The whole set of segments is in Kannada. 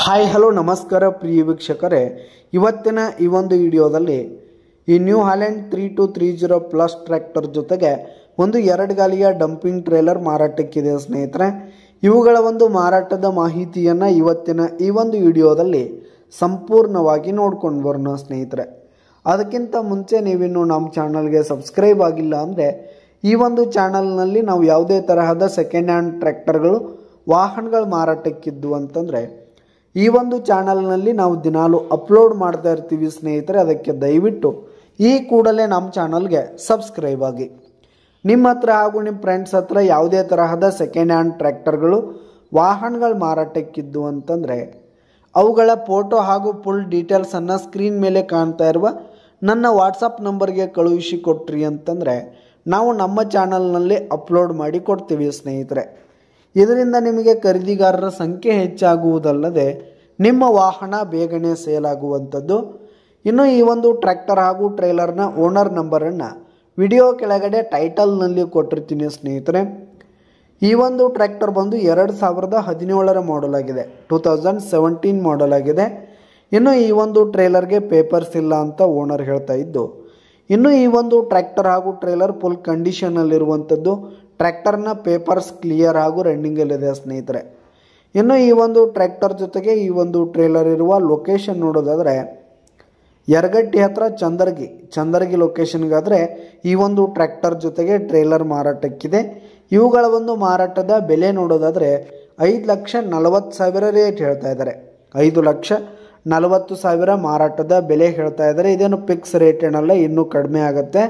ಹಾಯ್ ಹಲೋ ನಮಸ್ಕಾರ ಪ್ರಿಯ ವೀಕ್ಷಕರೇ, ಇವತ್ತಿನ ಈ ಒಂದು ವಿಡಿಯೋದಲ್ಲಿ ಈ ನ್ಯೂ ಹಾಲೆಂಡ್ 3230 ಪ್ಲಸ್ ಟ್ರ್ಯಾಕ್ಟರ್ ಜೊತೆಗೆ ಒಂದು 2 ಗಾಲಿಯ ಡಂಪಿಂಗ್ ಟ್ರೇಲರ್ ಮಾರಾಟಕ್ಕಿದೆ ಸ್ನೇಹಿತರೆ. ಇವುಗಳ ಒಂದು ಮಾರಾಟದ ಮಾಹಿತಿಯನ್ನು ಇವತ್ತಿನ ಈ ಒಂದು ವಿಡಿಯೋದಲ್ಲಿ ಸಂಪೂರ್ಣವಾಗಿ ನೋಡ್ಕೊಂಡು ಬರೋಣ ಸ್ನೇಹಿತರೆ. ಅದಕ್ಕಿಂತ ಮುಂಚೆ ನೀವಿನ್ನು ನಮ್ಮ ಚಾನಲ್ಗೆ ಸಬ್ಸ್ಕ್ರೈಬ್ ಆಗಿಲ್ಲ ಅಂದರೆ ಈ ಒಂದು ಚಾನಲ್ನಲ್ಲಿ ನಾವು ಯಾವುದೇ ತರಹದ ಸೆಕೆಂಡ್ ಹ್ಯಾಂಡ್ ಟ್ರ್ಯಾಕ್ಟರ್ಗಳು ವಾಹನಗಳು ಮಾರಾಟಕ್ಕಿದ್ದು ಅಂತಂದರೆ ಈ ಒಂದು ಚಾನಲ್ನಲ್ಲಿ ನಾವು ದಿನಾಲು ಅಪ್ಲೋಡ್ ಮಾಡ್ತಾ ಇರ್ತೀವಿ ಸ್ನೇಹಿತರೆ. ಅದಕ್ಕೆ ದಯವಿಟ್ಟು ಈ ಕೂಡಲೇ ನಮ್ಮ ಚಾನಲ್ಗೆ ಸಬ್ಸ್ಕ್ರೈಬ್ ಆಗಿ. ನಿಮ್ಮ ಹತ್ರ ಹಾಗೂ ನಿಮ್ಮ ಫ್ರೆಂಡ್ಸ್ ಹತ್ರ ಯಾವುದೇ ತರಹದ ಸೆಕೆಂಡ್ ಹ್ಯಾಂಡ್ ಟ್ರ್ಯಾಕ್ಟರ್ಗಳು ವಾಹನಗಳು ಮಾರಾಟಕ್ಕಿದ್ದು ಅಂತಂದರೆ ಅವುಗಳ ಫೋಟೋ ಹಾಗೂ ಫುಲ್ ಡೀಟೇಲ್ಸನ್ನು ಸ್ಕ್ರೀನ್ ಮೇಲೆ ಕಾಣ್ತಾ ಇರುವ ನನ್ನ ವಾಟ್ಸಪ್ ನಂಬರ್ಗೆ ಕಳುಹಿಸಿ ಕೊಟ್ರಿ ಅಂತಂದರೆ ನಾವು ನಮ್ಮ ಚಾನಲ್ನಲ್ಲಿ ಅಪ್ಲೋಡ್ ಮಾಡಿ ಕೊಡ್ತೀವಿ ಸ್ನೇಹಿತರೆ. ಇದರಿಂದ ನಿಮಗೆ ಖರೀದಿಗಾರರ ಸಂಖ್ಯೆ ಹೆಚ್ಚಾಗುವುದಲ್ಲದೆ ನಿಮ್ಮ ವಾಹನ ಬೇಗನೆ ಸೇಲ್ ಆಗುವಂಥದ್ದು. ಇನ್ನು ಈ ಒಂದು ಟ್ರ್ಯಾಕ್ಟರ್ ಹಾಗೂ ಟ್ರೇಲರ್ನ ಓನರ್ ನಂಬರನ್ನು ವಿಡಿಯೋ ಕೆಳಗಡೆ ಟೈಟಲ್ನಲ್ಲಿ ಕೊಟ್ಟಿರ್ತೀನಿ ಸ್ನೇಹಿತರೆ. ಈ ಒಂದು ಟ್ರ್ಯಾಕ್ಟರ್ ಬಂದು 2017 ಮಾಡಲ್ ಆಗಿದೆ, 2017 ಮಾಡಲ್ ಆಗಿದೆ. ಇನ್ನು ಈ ಒಂದು ಟ್ರೇಲರ್ಗೆ ಪೇಪರ್ಸ್ ಇಲ್ಲ ಅಂತ ಓನರ್ ಹೇಳ್ತಾ ಇದ್ದು, ಇನ್ನು ಈ ಒಂದು ಟ್ರ್ಯಾಕ್ಟರ್ ಹಾಗೂ ಟ್ರೇಲರ್ ಫುಲ್ ಕಂಡೀಷನಲ್ಲಿರುವಂಥದ್ದು. ಟ್ರ್ಯಾಕ್ಟರ್ನ ಪೇಪರ್ಸ್ ಕ್ಲಿಯರ್ ಹಾಗೂ ರನ್ನಿಂಗಲ್ಲಿದೆ ಸ್ನೇಹಿತರೆ. ಇನ್ನು ಈ ಒಂದು ಟ್ರ್ಯಾಕ್ಟರ್ ಜೊತೆಗೆ ಈ ಒಂದು ಟ್ರೇಲರ್ ಇರುವ ಲೊಕೇಶನ್ ನೋಡೋದಾದರೆ ಯರಗಟ್ಟಿ ಹತ್ರ ಚಂದರ್ಗಿ ಲೊಕೇಶನ್ಗಾದರೆ ಈ ಒಂದು ಟ್ರ್ಯಾಕ್ಟರ್ ಜೊತೆಗೆ ಟ್ರೇಲರ್ ಮಾರಾಟಕ್ಕಿದೆ. ಇವುಗಳ ಒಂದು ಮಾರಾಟದ ಬೆಲೆ ನೋಡೋದಾದರೆ 5,40,000 ರೇಟ್ ಹೇಳ್ತಾ ಇದ್ದಾರೆ. 5,40,000 ಮಾರಾಟದ ಬೆಲೆ ಹೇಳ್ತಾ ಇದ್ದಾರೆ. ಇದೇನು ಫಿಕ್ಸ್ ರೇಟ್ ಏನಲ್ಲ, ಇನ್ನೂ ಕಡಿಮೆ ಆಗುತ್ತೆ.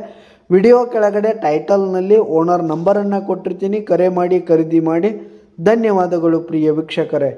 ವಿಡಿಯೋ ಕೆಳಗಡೆ ಟೈಟಲ್ನಲ್ಲಿ ಓನರ್ ನಂಬರನ್ನು ಕೊಟ್ಟಿರ್ತೀನಿ, ಕರೆ ಮಾಡಿ ಖರೀದಿ ಮಾಡಿ. ಧನ್ಯವಾದಗಳು ಪ್ರಿಯ ವೀಕ್ಷಕರೇ.